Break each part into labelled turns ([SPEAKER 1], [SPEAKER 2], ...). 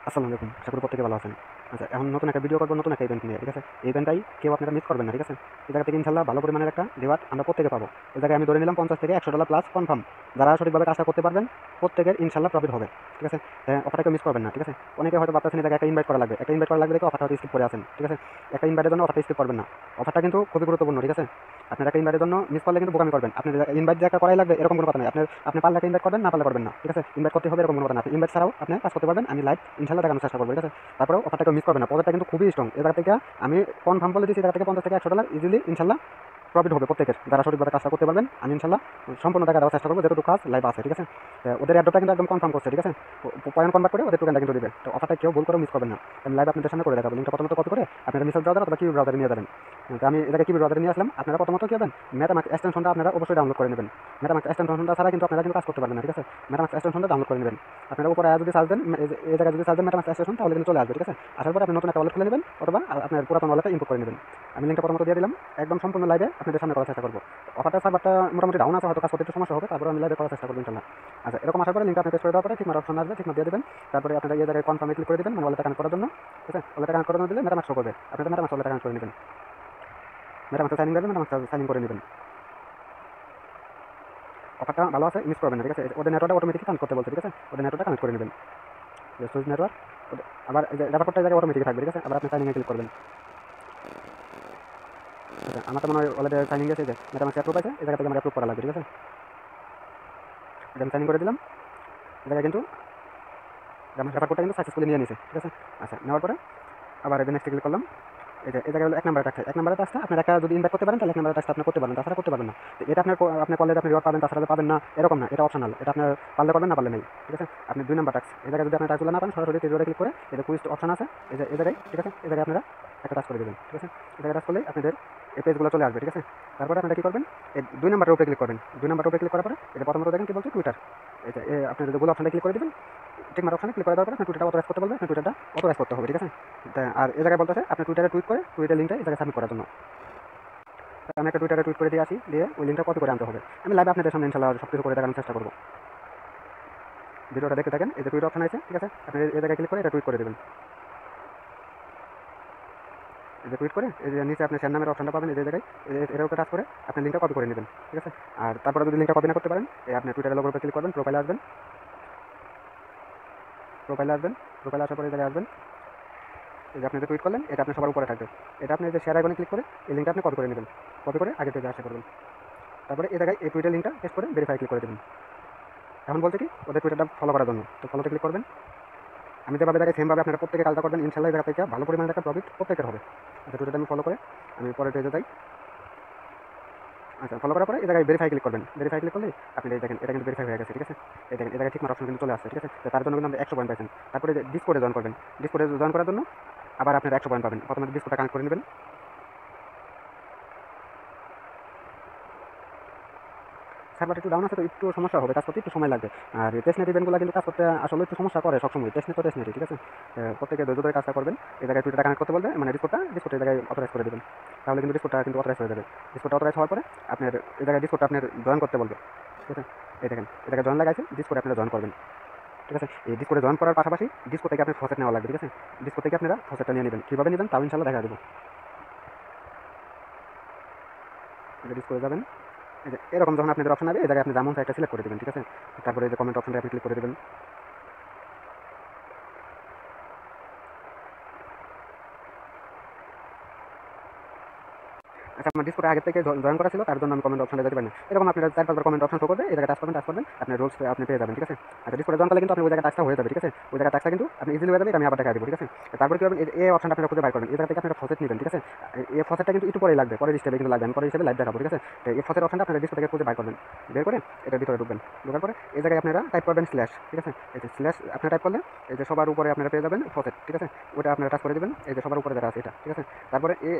[SPEAKER 1] আসসালামু আলাইকুম। আশা করি প্রত্যেকে ভালো আছেন। আচ্ছা, এখন নতুন একটা ভিডিও করব নতুন একটা ইভেন্ট নিয়ে, ঠিক আছে? এই ইভেন্টটাই কেউ আপনারা মিস করবেন না, ঠিক আছে? এই জায়গা থেকে ইনশাআল্লাহ ভালো পরিমাণের একটা রিওয়ার্ড আমরা প্রত্যেকে পাবো। এই জায়গায় আমি ধরে নিলাম $50 থেকে $100 প্লাস কনফার্ম। যারা সঠিকভাবে কাজটা করতে পারবেন প্রত্যেকের ইনশাআল্লাহ প্রফিট হবে, ঠিক আছে? অফারটাকে মিস করবেন না, ঠিক আছে? অনেকে হয়তো ভাবতেছেন এই জায়গায় একটা ইনভাইট করা লাগবে। একটা ইনভাইট করা লাগবে দেখে অফারটা হয়তো স্কিপ করে আছেন, ঠিক আছে? একটা ইনভাইটের জন্য অফারটা স্কিপ করবেন না। অফারটা কিন্তু খুবই গুরুত্বপূর্ণ, ঠিক আছে? আপনার একটা ইনভাইটের জন্য মিস করলে কিন্তু বোকামি করবেন। আপনি ইনভাইট যে একটা করাই লাগবে এরকম কোনো কথা নেই। আপনি পারলে একটা ইনভাইট করবেন, না পারলে করবেন না, ঠিক আছে? ইনভাইট করতে হবে এরকম কোনো কথা না। ইনভাইট ছাড়াও আপনি কাজ করতে পারবেন। আমি লাইভ ইনশাআল্লাহ দেখানোর চেষ্টা করবো, ঠিক আছে? তারপরেও অফারটাকে মিস করবেন না। প্রজেক্টটা কিন্তু খুবই স্ট্রং। এ জায়গা থেকে আমি কনফার্ম বলে দিচ্ছি, এই জায়গা থেকে $50 থেকে $100 ইজিলি ইনশাআল্লাহ প্রফিট হবে প্রত্যেকের। যারা সঠিকভাবে কাজটা করতে পারবেন আমি ইনশাআল্লাহ সম্পূর্ণ টাকা দেওয়ার চেষ্টা করবো, যেহেতু কাজ লাইভ আছে, ঠিক আছে? ওদের অ্যাডটা কিন্তু একদম কনফার্ম করছে, ঠিক আছে? পয়েন্ট কনভার্ট করে ওদের টোকেনটা কিন্তু দিবে। তো অফারটা কেউ ভুল করে মিস করবেন না। আমি লাইভ আপনাদের সামনে করে দেখাবো। লিঙ্কটা প্রথমত কপি করে আপনারা মিসেল ব্রাউজার অথবা কিউ ব্রাউজারে নিয়ে যাবেন। তো আমি এটাকে কিউ ব্রাউজারে নিয়ে আসলাম। আপনারা প্রথমত কি হবেন, মেটামাস্ক এক্সটেনশনটা আপনারা অবশ্যই ডাউনলোড করে নেবেন। মেটামাস্ক এক্সটেনশনটা ছাড়া কিন্তু আপনারা কিন্তু কাজ করতে পারবেন না, ঠিক আছে? মেটামাস্ক এক্সটেনশনটা ডাউনলোড করে নেবেন। আপনারা উপরে যদি সার্চ দেন, এই জায়গায় যদি সার্চ দেন মেটামাস্ক এক্সটেনশন, তাহলে কিন্তু চলে আসবে, ঠিক আছে? আসার পরে আপনি নতুন একটা ওয়ালেট খুলে নেবেন অথবা আপনার পুরাতন ওয়ালেটটা ইম্পোর্ট করে নেবেন। আমি লিঙ্কটা প্রথমত দিয়ে দিলাম। একদম সম্পূর্ণ লাইভে আপনাদের সামনে করার চেষ্টা করবো। অফারটা সার্ভারটা মোটামুটি ডাউন আছে, হয়তো কাজ করতে একটু সমস্যা হবে, তারপরে আমি লাইভে করার চেষ্টা করবো ইনশাআল্লাহ। আচ্ছা, এরকম আসার পরে লিঙ্কটা আপনি পেস্ট করে দেওয়ার পরে ঠিক অপশন আসবে, ঠিক দিয়ে দেবেন। তারপরে আপনারা এই জায়গায় কনফার্মে ক্লিক করে দেবেন, মানে ওয়ালেটটা কানেক্ট করার জন্য, ঠিক আছে? ওয়ালেটটা কানেক্ট করানো দিলে মেটামাস্ক শো করবে। আপনারা মেটামাস্ক ওয়ালেটটা কানেক্ট করে নেবেন। মেটামাস্ক সাইন ইন করবেন, মেটামাস্ক সাইন ইন করে নেবেন। অফারটা ভালো আছে, মিস করবেন না, ঠিক আছে? ওদের নেটওয়ার্কটা অটোমেটিক কানেক্ট করতে বলছে, ঠিক আছে? ওদের নেটওয়ার্কটা কানেক্ট করে নেবেন। সুইচ নেটওয়ার্ক আবার রেফার কোডটা জায়গায় অটোমেটিক থাকবে, ঠিক আছে? আবার আপনি সাইন ইনে ক্লিক করবেন। আচ্ছা, আমার তো মনে হয় অলরেডি সাইন ইন গেছে, যে মেটামাস্ক অ্যাপ্রুভ আছে, এই জায়গা থেকে আমার অ্যাপ্রুভ করা লাগবে, ঠিক আছে? এটা আমি সাইন ইন করে দিলাম। এই জায়গায় কিন্তু আমার রেফার কোডটা কিন্তু সাকসেসফুলি নিয়ে নিয়েছে, ঠিক আছে? আচ্ছা, নেওয়ার পরে আবার এই নেক্সট ক্লিক করলাম। এই জায়গায় হলো 1 নম্বরের টাস্ক। 1 নম্বরের টাস্কটা আপনার একা যদি ইনভাইট করতে পারেন তাহলে 1 নম্বরের টাস্কটা আপনি করতে পারবেন, তাছাড়া করতে পারবেন না। তো এটা আপনার করলে আপনি রিওয়ার্ড পাবেন, তাছাড়া পাবেন না এরকম না। এটা অপশনাল। এটা আপনার পারলে করবেন, না পারলে নেই, ঠিক আছে? আপনি 2 নম্বর টাস্ক। এই জায়গায় যদি আপনার টাস্কগুলো না পান, সরাসরি তীরে ক্লিক করে এই যে কুইজ অপশন আছে, এই জায়গায়, ঠিক আছে? এই জায়গায় আপনারা একটা টাস্ক করে দেবেন, ঠিক আছে? এই জায়গায় টাস্ক করলেই আপনাদের এই পেজগুলো চলে আসবে, ঠিক আছে? তারপরে আপনারা কি করবেন, এই 2 নম্বরের উপরে ক্লিক করবেন। 2 নম্বরের উপরে ক্লিক করার পরে এটা প্রথমত দেখেন কি বলছে, টুইটার। এটা আপনি যদি গুলো অপশনটা ক্লিক করে দিবেন, ঠিক মার অপশনে ক্লিক করে দেওয়ার পরে আপনি টুইটারটা অথরাইজ করতে বলবে, আপনি টুইটারটা অথরাইজ করতে হবে, ঠিক আছে? আর এই জায়গায় বলতেছে আপনি টুইটারে টুইট করে টুইটার লিঙ্কটা এই জায়গায় সাবমিট করার জন্য। আমি একটা টুইটারে টুইট করে দিয়ে আসি, দিয়ে ওই লিঙ্কটা কপি করে আনতে হবে। আমি লাইভে আপনাদের সামনে ইনশাআল্লাহ সব কিছু করে দেখানোর চেষ্টা করবো। ভিডিওটা দেখতে থাকেন। এই যে টুইট অপশন আছে, ঠিক আছে? আপনি এই জায়গায় ক্লিক করে এটা টুইট করে দেবেন। এই যে টুইট করে এই যে নিচে আপনি শেয়ার নামের অপশনটা পাবেন, এই যে জায়গায় এর উপরে টাচ করে আপনি লিঙ্কটা কপি করে নেবেন, ঠিক আছে? আর তারপরে যদি লিঙ্কটা কপি না করতে পারেন, আপনি টুইটারের লোগোর উপরে ক্লিক করবেন, প্রোফাইলে আসবেন। প্রোফাইলে আসবেন, প্রোফাইলে আসার পরে এই জায়গায় আসবেন। এই যে আপনি যে টুইট করলেন এটা আপনি সবার উপরে থাকবে। এটা আপনি যে শেয়ার আইকনে ক্লিক করে এই লিঙ্কটা আপনি কপি করে নেবেন। কপি করে আগে থেকে আসা করবেন। তারপরে এই জায়গায় এই টুইটার লিঙ্কটা পেস্ট করে ভেরিফাই ক্লিক করে দেবেন। এখন বলতে কি ওদের টুইটারটা ফলো করার জন্য, তো ফলোতে ক্লিক করবেন। আমি যেভাবে দেখে সেমভাবে আপনারা প্রত্যেকে কাজটা করবেন, ইনশাআল্লাহ এই জায়গা থেকে ভালো পরিমাণে একটা প্রফিট প্রত্যেকের হবে। আচ্ছা, টুইটারটা আমি ফলো করে আমি পরের পেজে যাই। আচ্ছা, ফলো করার পরে এই জায়গায় ভেরিফাই ক্লিক করবেন। ভেরিফাই ক্লিক করলে আপনি এই দেখেন এটা কিন্তু ভেরিফাই হয়ে গেছে, ঠিক আছে? এই দেখেন এই জায়গায় ঠিক মার অপশন কিন্তু চলে আসছে, ঠিক আছে? তো তার জন্য কিন্তু আমরা 100 পয়েন্ট পাইছেন। তারপরে ডিসকর্ডে জয়েন করবেন। ডিসকর্ডে জয়েন করার জন্য আবার আপনারা 100 পয়েন্ট পাবেন। প্রথমে ডিসকর্ডটা কানেক্ট করে নেবেন। সার্ভার একটু ডাউন আছে, তো একটু সমস্যা হবে, কাজ করতে একটু সময় লাগবে। আর টেস্টনেট ইভেন্টগুলো কিন্তু কাজ করতে আসলে একটু সমস্যা করে সবসময়। টেস্টনেট তো টেস্টনেটই, ঠিক আছে? প্রত্যেকে ধৈর্য ধরে কাজটা করবেন। এই জায়গায় টুইটারটা কানেক্ট করতে বলবে, মানে ডিসকর্ডটা এই জায়গায় অথরাইজ করে দেবেন। তাহলে কিন্তু ডিসকর্ডটা কিন্তু অথরাইজ হয়ে যাবে। ডিসকর্ডটা অথরাইজ হওয়ার পরে আপনার এই জায়গায় ডিসকর্ডটা আপনার জয়েন করতে বলবে, ঠিক আছে? এই দেখেন এই জায়গায় জয়েন লাগাইছে, ডিসকর্ডে আপনারা জয়েন করবেন, ঠিক আছে? এই ডিসকর্ডে জয়েন করার পাশাপাশি ডিসকর্ড থেকে আপনার ফসেট নেওয়া লাগবে, ঠিক আছে? ডিসকর্ড থেকে আপনারা ফসেটটা নিয়ে নেবেন। কীভাবে নেবেন তাও ইনশাআল্লাহ দেখা দেবো। ডিসকর্ডে যাবেন। এই যে এরকম যখন আপনাদের অপশন আসবে এই জায়গায় আপনি যেমন সাইটটা সিলেক্ট করে দেবেন, ঠিক আছে? তারপরে এই যে কমেন্ট অপশনটা আপনি ক্লিক করে দেবেন। আচ্ছা, আমার ডিসকর্ডে আগে থেকে জয়েন করা ছিল, তার জন্য আমি কমেন্ট অপশনে যেতে পারি না। এরকম আপনারা 4-5বার কমেন্ট অপশন শো করবে, এই জায়গায় টাচ করবেন, আপনার রোলস আপনি পেয়ে যাবেন, ঠিক আছে? আচ্ছা, ডিসকর্ডে জয়েন করলে কিন্তু আপনি ওই জায়গায় টাচটা হয়ে যাবে, ঠিক আছে? ওই জায়গায় টাচটা কিন্তু আপনি ইজিলি হয়ে যাবে, এটা আমি আবার দেখা দেবো, ঠিক আছে? তারপরে কি করবেন, এই অপশনটা আপনারা খুঁজে বাইর করবেন। এই জায়গা থেকে আপনারা ফসেট নেবেন, ঠিক আছে? এই ফসেটটা কিন্তু একটু পরেই লাগবে, পরের স্টেপে কিন্তু লাগবে। আমি পরের স্টেপে লাইভ দেখাবো, ঠিক আছে? তো এই ফসেট অপশনটা আপনারা ডিসকর্ড থেকে খুঁজে বাইর করবেন। বের করে এটার ভিতরে ঢুকবেন। ঢোকার পরে এই জায়গায় আপনারা টাইপ করবেন স্ল্যাশ, ঠিক আছে? এই যে স্ল্যাশ আপনারা টাইপ করলে এই যে সবার উপরে আপনারা পেয়ে যাবেন ফসেট, ঠিক আছে? ওটা আপনারা টাচ করে দেবেন, এই যে সবার উপরে যেটা আছে এটা, ঠিক আছে? তারপরে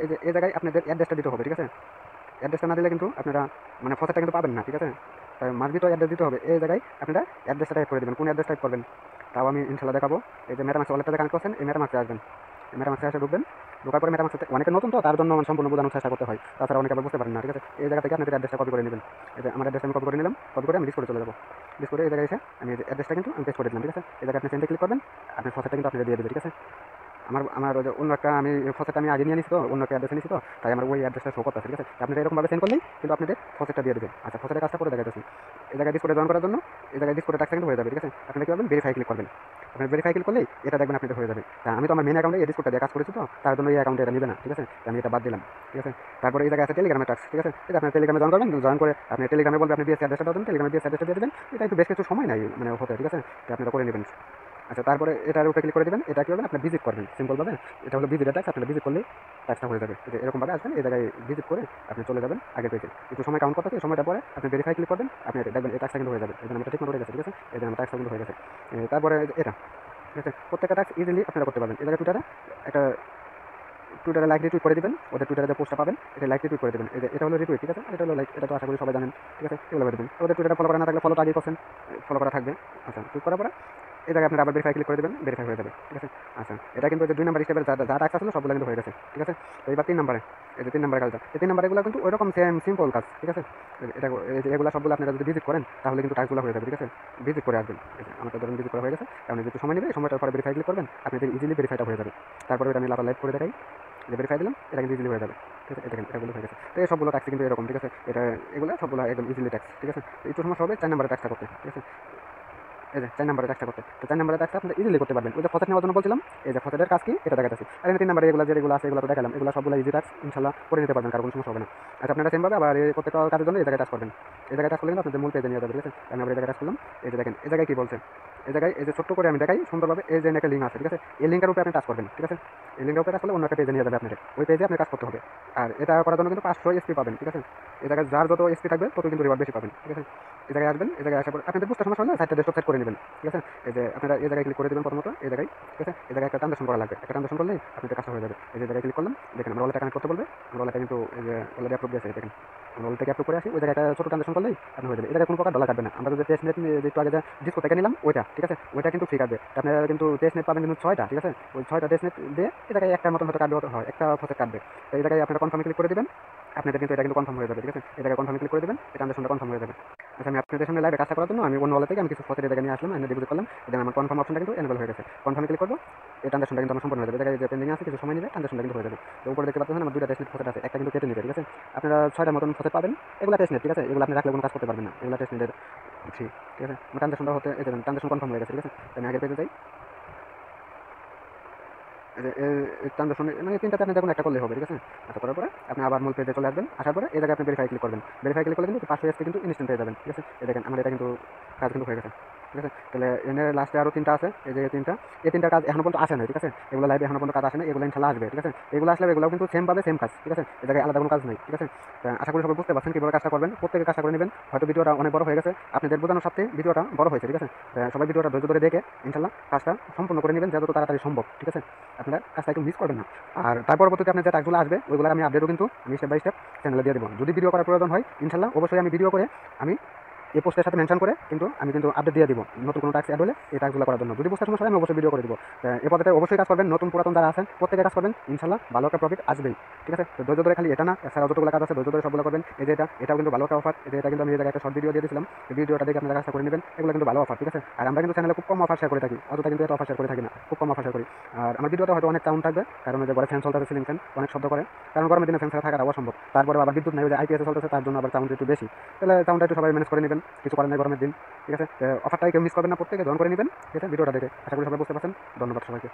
[SPEAKER 1] এই জায়গায় আপনাদের অ্যাড্রেসটা দিতে হবে, ঠিক আছে? অ্যাড্রেসটা না দিলে কিন্তু আপনারা মানে ফসেটটা কিন্তু পাবেন না, ঠিক আছে? তাই মাসবি তো অ্যাড্রেস দিতে হবে। এই জায়গায় আপনারা অ্যাড্রেসটা টাইপ করে দেবেন। কোন অ্যাড্রেস টাইপ করবেন তাও আমি ইনশাল্লাহ দেখাবো। এই যে মেটামাক্স ওয়ালেটটাতে কানেক্ট করছেন, এই মেটামাক্সে আসবেন। এই মেটামাক্সে এসে ঢুকবেন। ঢোকার পরে মেটামাক্স অনেকে নতুন তো তার জন্য সম্পূর্ণ বোঝানোর চেষ্টা করতে হয়, তাছাড়া অনেকে আবার বুঝতে পারেন না, ঠিক আছে। এই জায়গা থেকে আপনাদের অ্যাড্রেসটা কপি করে নেবেন। এই যে আমার অ্যাড্রেসটা আমি কপি করে নিলাম, কপি করে আমি ডিসকোডে চলে যাবো। ডিসকোডে এই জায়গায় এসে আমি অ্যাড্রেসটা কিন্তু আমি পেস্ট করে দিলাম, ঠিক আছে। এই জায়গায় আপনি সেন্ডে ক্লিক করবেন, আপনার ফসেটটা কিন্তু আপনাদের দিয়ে দেবে, ঠিক আছে। আমার ওই যে অন্য একটা আমি ফসেটটা আমি আগে নিয়ে নিছি তো, অন্য একটা অ্যাড্রেসে নিছি তো, তাই আমার ওই অ্যাড্রেসটা শো করতেছে, ঠিক আছে। আপনারা এরকমভাবে সেন্ড করলেই কিন্তু আপনাদের ফসেটটা দিয়ে দেবে। আচ্ছা, ফসেটের কাজটা করে দেখাচ্ছি। এই জায়গায় ডিসকোডে জয়েন করার জন্য এই জায়গায় ডিসকোডে টাস্ক কিন্তু হয়ে যাবে, ঠিক আছে। আপনারা কি করবেন, ভেরিফাই ক্লিক করবেন। আপনার ভেরিফাই ক্লিক করলেই এটা দেখবেন আপনাদের হয়ে যাবে। তা আমি তো আমার মেন অ্যাকাউন্টে এই ডিসকোডটা দিয়ে কাজ করেছি তো, তার জন্য এই অ্যাকাউন্টে এটা নেবে না, ঠিক আছে। আমি এটা বাদ দিলাম, ঠিক আছে। তারপরে এই জায়গায় আছে টেলিগ্রামের টাস্ক, ঠিক আছে। এটা আপনার টেলিগ্রামে জয়েন করবেন, জয়েন করে আপনি টেলিগ্রামে বলবেন আপনি বিএসসি অ্যাড্রেসটা দেবেন, টেলিগ্রামে বিএসসি অ্যাড্রেসটা দিয়ে দেবেন। এটা একটু বেশ কিছু সময় নাই মানে হতে, ঠিক আছে। আপনারা করে নেবেন। আচ্ছা, তারপরে এটার উপরে ক্লিক করে দেবেন। এটা কি করবেন, আপনি ভিজিট করবেন সিম্পলভাবে। এটা হলো ভিজিট ট্যাক্স, আপনারা ভিজিট করলেই ট্যাক্সটা হয়ে যাবে। এরকমভাবে আসবেন, এই জায়গায় ভিজিট করে আপনি চলে যাবেন আগের পেজে। একটু সময় কাউন্ট করতে, সময়টা পরে আপনি ভেরিফাই ক্লিক করবেন, আপনি দেখবেন এই ট্যাক্সটা কিন্তু হয়ে যাবে। এই জন্য আমার ঠিক মতো হয়ে গেছে, ঠিক আছে। এই জন্য আমার ট্যাক্সটা কিন্তু হয়ে গেছে। তারপরে এটা, ঠিক আছে। প্রত্যেকটা ট্যাক্স ইজিলি আপনারা করতে পারবেন। এই জায়গায় টুইটারে লাইক রিটুইট করে দিবেন, ওদের টুইটারে যে পোস্টটা পাবেন এটা লাইক রিটুইট করে দেবেন। এটা হলো রিটুইট, ঠিক আছে। আর এটা হলো লাইক, এটা তো আশা করি সবাই জানেন, ঠিক আছে। এগুলো করে দেবেন। ওদের টুইটারে ফলো করা না থাকলে ফলোটা আগেই করছেন, ফলো করা থাকবে। আচ্ছা, টুইট করার পরে এই জায়গায় আপনারা আবার ভেরিফাই ক্লিক করে দেবেন, ভেরিফাই হয়ে যাবে, ঠিক আছে। আচ্ছা, এটা কিন্তু যে 2 নাম্বার স্টেপের যা টাস্ক আসলে সবগুলো কিন্তু হয়ে গেছে, ঠিক আছে। তো এবার 3 নাম্বারে, এই যে 3 নাম্বারের কাজটা, এই 3 নাম্বার এগুলো কিন্তু ওইরকম সেম সিম্পল কাজ, ঠিক আছে। এটা এগুলো সবগুলো আপনারা যদি ভিজিট করেন তাহলে কিন্তু টাস্কগুলো হয়ে যাবে, ঠিক আছে। ভিজিট করে আসবেন। আমার তো ধরুন ভিজিট করা হয়ে গেছে, কারণ যেহেতু সময় নেবে, সময়টার পরে ভেরিফাই ক্লিক করবেন, আপনাদের ইজিলি ভেরিফাইটা হয়ে যাবে। তারপরে এটা আমি আবার লাইভ করে দেখাই, যে ভেরিফাই দিলাম, এটা কিন্তু ইজিলি হয়ে যাবে, ঠিক আছে। দেখেন এটাগুলো হয়ে গেছে। তো এই সবগুলো ট্যাক্স কিন্তু এরকম, ঠিক আছে। এগুলো সবগুলো একদম ইজিলি ট্যাক্স, ঠিক আছে। একটু সমস্যা হবে 4 নাম্বারের ট্যাক্সটা করতে, ঠিক আছে। এই যে 4 নাম্বারের ট্যাক্সটা করতে, তো 4 নাম্বারের ট্যাক্সটা আপনি ইজিলি করতে পারবেন। ওই যে ফসেট নেওয়ার জন্য বলছিলাম, এই যে ফসেটের কাজ কি এটা দেখাচ্ছি। আর 3 নাম্বারে যেগুলো আছে এগুলো তো দেখালাম, এগুলো সবগুলো ইজি ট্যাক্স, ইনশাআল্লাহ করে নিতে পারবেন, কারো কোনো সমস্যা হবে না। আচ্ছা, আপনারা সেমভাবে আবার এই প্রত্যেকটা কাজের জন্য এই জায়গায় টাচ করবেন। এই জায়গায় টাচ করলে কিন্তু আপনাদের মূল পেজে নিয়ে যাবে, ঠিক আছে। আমি আবার এই জায়গায় টাচ করলাম। এই যে দেখেন এই জায়গায় কি বলছে, এই জায়গায় এই যে ছোট্ট করে আমি দেখাই সুন্দরভাবে, এই যে একটা লিঙ্ক আছে, ঠিক আছে। এই লিঙ্কের উপরে আপনি টাচ করবেন, ঠিক আছে। এই লিঙ্কের উপরে টাচ করলে অন্য একটা পেজে নিয়ে যাবে আপনাদের, ওই পেজে আপনার কাজ করতে হবে। আর এটা করার জন্য কিন্তু 500 এসপি পাবেন, ঠিক আছে। এই জায়গায় যার যত এসপি থাকবে তত কিন্তু রিওয়ার্ড বেশি পাবেন, ঠিক আছে। এই জায়গায় আসবেন, এই জায়গায় আসার পর আপনাদের বুঝতে সমস্যা হলে সাইটটা ডেস্কটপ সেট করে নেবেন, ঠিক আছে। এই যে আপনারা এই জায়গায় ক্লিক করে দেবেন প্রথমত, এই জায়গায়, ঠিক আছে। এই জায়গায় একটা ট্রানজাকশন করা লাগবে, একটা ট্রানজাকশন করলেই আপনাদের কাজটা হয়ে যাবে। এই যে জায়গায় ক্লিক করলাম, দেখেন আমরা ওয়ালেটটা কানেক্ট করতে বলবে, আমরা ওয়ালেটটা কিন্তু এই যে অলরেডি অ্যাপ্রুভ দিয়েছে, দেখেন আমরা ওয়ালেট থেকে অ্যাপ্রুভ করে আসি, ওই জায়গায় একটা ছোট ট্রানজাকশন করলেই আপনি হয়ে যাবে। এটা কোনো প্রকার ডলার কাটবে না। আমরা যদি টেস্ট নেট একটু আগে ডিসকো থেকে নিলাম ওইটা, ঠিক আছে, ওইটা কিন্তু ফ্রি কাটবে। আপনারা কিন্তু টেস্ট নেট পাবেন কিন্তু 6টা, ঠিক আছে। ওই 6টা টেস্ট নেট দিয়ে এই জায়গায় একটা মতন হয়তো কাটবে, হয় একটা ফসেট কাটবে। তো এই জায়গায় আপনারা কনফার্মে ক্লিক করে দেবেন, আপনাদের কিন্তু এটা কিন্তু কনফার্ম হয়ে যাবে, ঠিক আছে। এই জায়গায় কনফার্মে ক্লিক করে দেবেন, এই ট্রানজাকশনটা কনফার্ম হয়ে যাবে। আচ্ছা, আমি আপনাদের সামনে লাইভে কাজটা করার জন্য আমি অন্য ওয়ালেট থেকে আমি কিছু ফসেট জায়গায় নিয়ে আসলাম, এনে ডিপোজিট করলাম। এটা আমার কনফার্ম অপশনটা কিন্তু এনেবল হয়ে গেছে। কনফার্মে ক্লিক করবো, এই ট্রানজাকশনটা কিন্তু আমার সম্পূর্ণ হয়ে যাবে। এই জায়গায় যে পেন্ডিং আছে কিছু সময় নেবে, ট্রানজাকশনটা কিন্তু হয়ে যাবে। তো উপরে দেখতে পাচ্ছেন আমার 2টা টেস্ট নেট ফসেট আছে, একটা কিন্তু কেটে নেবে, ঠিক আছে। আপনারা 6টার মতন ফসেট পাবেন, এগুলো টেস্ট নেট, ঠিক আছে। এগুলো আপনি রাখলে কোনো কাজ করতে পারবেন না, এগুলো টেস্ট নেটের ফ্রি, ঠিক আছে। আমার ট্রানজাকশনটা হতে এই ট্রানজাকশন কনফার্ম হয়ে গেছে, ঠিক আছে। আমি আগের পেজে যাই, ট্রানজাকশন মানে 3টাতে আপনি দেখুন একটা করলে হবে, ঠিক আছে। আচ্ছা, করার পরে আপনি আবার মূল পেজে চলে আসবেন, আসার পরে এই জায়গায় আপনি ভেরিফাই ক্লিক করবেন। ভেরিফাই ক্লিক করলে কিন্তু 500 এসপি কিন্তু ইনস্ট্যান্ট পেয়ে যাবেন, ঠিক আছে। এই দেখেন আমার এটা কিন্তু কাজ কিন্তু হয়ে গেছে, ঠিক আছে। তাহলে এর লাস্টে আরও 3টা আছে, এই যে 3টা, এই 3টার কাজ এখনো পর্যন্ত আসে না, ঠিক আছে। এগুলো লাইভে এখনো পর্যন্ত কাজ আসে না, এগুলো ইনশাআল্লাহ আসবে, ঠিক আছে। এগুলো আসলে এগুলো কিন্তু সেম পাবে, সেম কাজ, ঠিক আছে। এই জায়গায় আলাদা কোনো কাজ নেই, ঠিক আছে। আশা করি সবাই বুঝতে পারছেন কীভাবে কাজটা করবেন, প্রত্যেকে কাজটা করে নেবেন। হয়তো ভিডিওটা অনেক বড় হয়ে গেছে, আপনাদের বোঝানোর সাথে ভিডিওটা বড় হয়েছে, ঠিক আছে। সবাই ভিডিওটা ধৈর্য ধরে দেখে ইনশাআল্লাহ কাজটা সম্পূর্ণ করে নেবেন যত তাড়াতাড়ি সম্ভব, ঠিক আছে। আপনারা কাজটা একটু মিস করবেন না। আর তার পরবর্তীতে আপনার যে টাস্কগুলো আসবে ওইগুলো আমি আপডেটও কিন্তু আমি স্টেপ বাই স্টেপ চ্যানেলে দিয়ে দেবো। যদি ভিডিও করার প্রয়োজন হয় ইনশাআল্লাহ অবশ্যই আমি ভিডিও করে আমি এই পোস্টের সাথে মেনশন করে কিন্তু আমি কিন্তু আপডেট দিয়ে দিব, নতুন কোনো টাস্ক অ্যাড হলে এই টাস্কগুলো করার জন্য। যদি বুঝতে সমস্যা হয় আমি অবশ্যই ভিডিও করে দিব। এই পদ্ধতিতে অবশ্যই কাজ করবেন, নতুন পুরাতন যারা আছেন প্রত্যেকে কাজ করবেন, ইনশাআল্লাহ ভালো একটা প্রফিট আসবেই, ঠিক আছে। তো ধৈর্য ধরে খালি এটা না, এছাড়াও যতগুলো কাজ আছে ধৈর্য ধরে সবগুলো করবেন। এই যে এটাও কিন্তু ভালো একটা অফার, এটা কিন্তু আমি এই জায়গায় একটা শর্ট ভিডিও দিয়ে দিয়েছিলাম, এই ভিডিওটা দেখে আপনারা কাজটা করে নেবেন। এগুলো কিন্তু ভালো অফার, ঠিক আছে। আর আমরা কিন্তু চ্যানেলে খুব কম অফার শেয়ার করে থাকি, অতটা কিন্তু এত অফার শেয়ার করে থাকি না, খুব কম অফার শেয়ার করি। আর আমার ভিডিওটা হয়তো অনেক সাউন্ড থাকবে, কারণ ওই যে ঘরে ফ্যান চলতেছে, সিলিং ফ্যান অনেক শব্দ করে, কারণ গরমের দিনে ফ্যান ছাড়া থাকাটা অসম্ভব। তারপরে আবার বিদ্যুৎ নেই, ওই যে আইপিএসে চলতেছে, তার জন্য আবার সাউন্ড একটু বেশি। তাহলে সাউন্ডটা একটু সবাই ম্যানেজ করে নেবেন, কিছু করার নেই গরমের দিন, ঠিক আছে। অফারটাই কেউ মিস করবেন না, প্রত্যেকে জয়েন করে নেবেন, ঠিক আছে। ভিডিওটা দেখে আশা করি সবাই বুঝতে পারছেন। ধন্যবাদ সবাইকে।